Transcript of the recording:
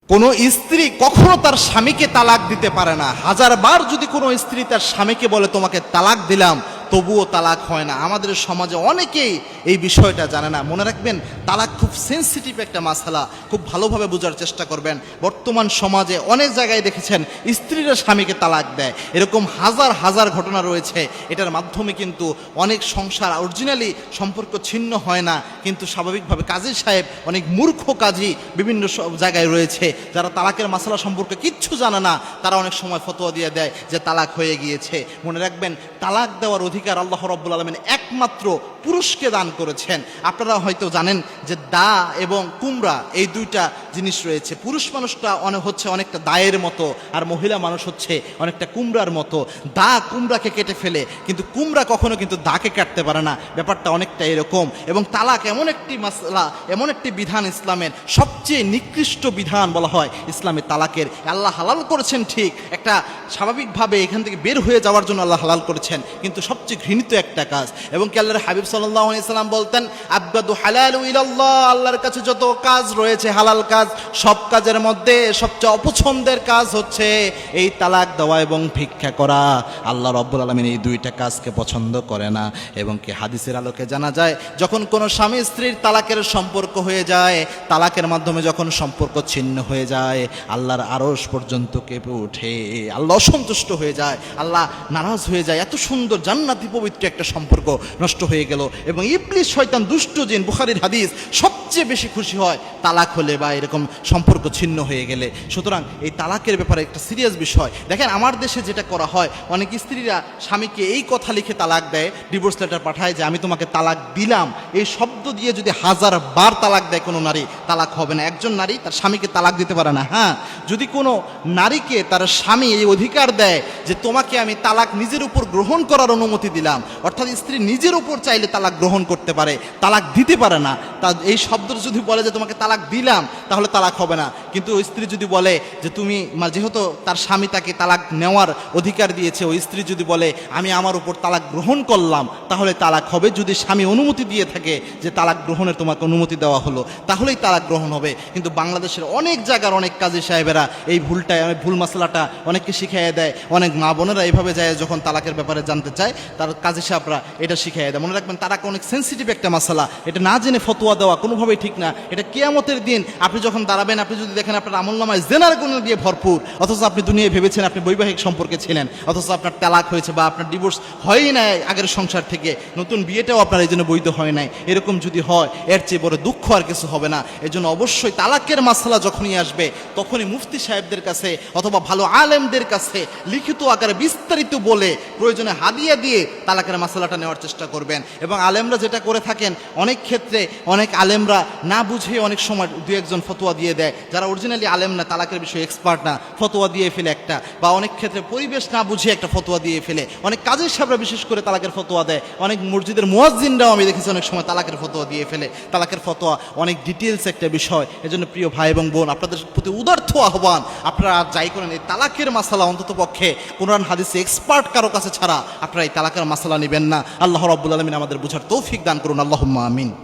কোনো স্ত্রী কখনো তার স্বামীকে তালাক দিতে পারে না। হাজারবার যদি কোনো স্ত্রী তার স্বামীকে বলে তোমাকে তালাক দিলাম, তবুও তালাক হয় না। আমাদের সমাজে অনেকেই এই বিষয়টা জানে না। মনে রাখবেন, তালাক খুব সেন্সিটিভ একটা মাসালা, খুব ভালোভাবে বোঝার চেষ্টা করবেন। বর্তমান সমাজে অনেক জায়গায় দেখেছেন স্ত্রীরা স্বামীকে তালাক দেয়, এরকম হাজার হাজার ঘটনা রয়েছে। এটার মাধ্যমে কিন্তু অনেক সংসার অরিজিনালি সম্পর্ক ছিন্ন হয় না, কিন্তু স্বাভাবিকভাবে কাজী সাহেব, অনেক মূর্খ কাজী বিভিন্ন জায়গায় রয়েছে যারা তালাকের মাসালা সম্পর্কে কিচ্ছু জানে না, তারা অনেক সময় ফতোয়া দিয়ে দেয় যে তালাক হয়ে গিয়েছে। মনে রাখবেন, তালাক দেওয়ার অধিকার আল্লাহ রাব্বুল আলামিন একমাত্র পুরুষকে দান করেছেন। আপনারা হয়তো জানেন যে দা এবং কুমড়া এই দুইটা জিনিস রয়েছে। পুরুষ মানুষটা অনেকটা দায়ের মতো, আর মহিলা মানুষ হচ্ছে অনেকটা কুমড়ার মতো। দা কুমড়াকে কেটে ফেলে, কিন্তু কুমড়া কখনো কিন্তু দাকে কাটতে পারে না। ব্যাপারটা অনেকটা এরকম। এবং তালাক এমন একটি মাসলা, এমন একটি বিধান, ইসলামের সবচেয়ে নিকৃষ্ট বিধান বলা হয় ইসলামে তালাকের। আল্লাহ হালাল করেছেন ঠিক, একটা স্বাভাবিকভাবে এখান থেকে বের হয়ে যাওয়ার জন্য আল্লাহ হালাল করেছেন, কিন্তু সবচেয়ে ঘৃণিত একটা কাজ। এবং কি আল্লাহর হাবিব সাল্লাল্লাহু আলাইহি সাল্লাম বলতেন, আবগাদু হালালু ইলাল্লাহ, আল্লাহর কাছে যত কাজ রয়েছে হালাল কাজ, সব কাজের মধ্যে সবচেয়ে অপছন্দের কাজ হচ্ছে এই তালাক দেওয়া এবং ভিক্ষা করা। আল্লাহ রাব্বুল আলামিন এই দুইটা কাজকে পছন্দ করে না। এবং কি হাদিসের আলোকে জানা যায়, যখন কোনো স্বামী স্ত্রীর তালাকের সম্পর্ক হয়ে যায়, তালাকের মাধ্যমে যখন সম্পর্ক ছিন্ন হয়ে যায়, আল্লাহর আরশ পর্যন্ত কেঁপে ওঠে, আল্লাহ অসন্তুষ্ট হয়ে যায়, আল্লাহ নারাজ হয়ে যায়। এত সুন্দর জান্নাতি পবিত্র একটা সম্পর্ক নষ্ট হয়ে গেল। এবং ইবলিস, শয়তান, দুষ্ট জিন, বুখারীর হাদিস, সবচেয়ে বেশি খুশি হয় তালাক হলে বা এরকম সম্পর্ক ছিন্ন হয়ে গেলে। সুতরাং এই তালাকের ব্যাপারে একটা সিরিয়াস বিষয়। দেখেন, আমার দেশে যেটা করা হয়, অনেক স্ত্রীরা স্বামীকে এই কথা লিখে তালাক দেয়, ডিভোর্স লেটার পাঠায় যে আমি তোমাকে তালাক দিলাম। এই শব্দ দিয়ে যদি 1000 বার তালাক দেয় কোনো নারী, তালাক হবে না। একজন নারী তার স্বামীকে তালাক দিতে পারে না। হ্যাঁ, যদি কোনো নারীকে তার স্বামী এই অধিকার দেয় যে তোমাকে আমি তালাক নিজের উপর গ্রহণ করার অনুমতি দিলাম, অর্থাৎ স্ত্রী নিজের উপর চাইলে তালাক গ্রহণ করতে পারে, তালাক দিতে পারে না। তা এই শব্দ যদি বলে যে তোমাকে তালাক দিলাম, তাহলে তালাক হবে না। কিন্তু ওই স্ত্রী যদি বলে যে তুমি, যেহেতু তার স্বামী তাকে তালাক নেওয়ার অধিকার দিয়েছে, ওই স্ত্রী যদি বলে আমি আমার উপর তালাক গ্রহণ করলাম, তাহলে তালাক হবে। যদি স্বামী অনুমতি দিয়ে থাকে যে তালাক গ্রহণের তোমাকে অনুমতি দেওয়া হলো, তাহলেই তালাক গ্রহণ হবে। কিন্তু বাংলাদেশের অনেক জায়গার অনেক কাজী সাহেবেরা এই ভুল মশলাটা অনেককে শিখিয়ে দেয়। অনেক মা বোনেরা এইভাবে যায়, যখন তালাকের ব্যাপারে জানতে চায়, তার কাজী সাহেবরা এটা শিখিয়ে দেয়। মনে রাখবেন, তালাক অনেক সেন্সিটিভ একটা মশলা, এটা না জেনে ফতোয়া দেওয়া কোনোভাবেই ঠিক না। এটা কিয়ামতের দিন আপনি যখন দাঁড়াবেন, আপনি যদি দেখেন আপনার আমলনামায় জেনার গুণ দিয়ে ভরপুর, অথচ আপনি দুনিয়ায় ভেবেছেন আপনি বৈবাহিক সম্পর্কে ছিলেন, অথচ আপনার তালাক হয়েছে বা আপনার ডিভোর্স হয়ই নাই আগের সংসার থেকে, নতুন বিয়েটাও আপনার এই জন্য বৈধ হয় নাই। এরকম যদি হয়, এর চেয়ে বড় দুঃখ আর কিছু হবে না। এজন্য অবশ্যই তালাকের মাসলা যখনই আসবে, তখনই মুফতি সাহেবদের কাছে অথবা ভালো আলেমদের কাছে লিখিত আকারে বিস্তারিত বলে, প্রয়োজনে হাদিয়া দিয়ে তালাকের মাসলাটা নেওয়ার চেষ্টা করবেন। এবং আলেমরা যেটা করে থাকেন, অনেক ক্ষেত্রে অনেক আলেমরা না বুঝে অনেক সময় দু একজন ফতোয়া দিয়ে দেয়, যারা অরিজিনালি আলেম না, তালাকের বিষয়ে এক্সপার্ট না, ফতোয়া দিয়ে ফেলে একটা, বা অনেক ক্ষেত্রে পরিবেশ না বুঝে একটা ফতোয়া দিয়ে ফেলে। অনেক কাজের সাহেবরা বিশেষ করে তালাকের ফতোয়া দেয়, অনেক মসজিদের মুয়াজ্জিনরাও আমি দেখেছি অনেক সময় তালাকের ফতোয়া দিয়ে ফেলে। তালাকের ফতোয়া অনেক ডিটেলস একটা বিষয়। এজন্য প্রিয় ভাই এবং বোন, আপনাদের প্রতি উদার্থ আহ্বান, আপনারা যাই করেন এই তালাকের মাসালা অন্তত পক্ষে কোরআন হাদিসে এক্সপার্ট কারো কাছে ছাড়া আপনারা এই তালাকের মাসালা নেবেন না। আল্লাহ রাব্বুল আলামিন আমাদের বুঝার তৌফিক দান করুন। আল্লাহুম্মা আমিন।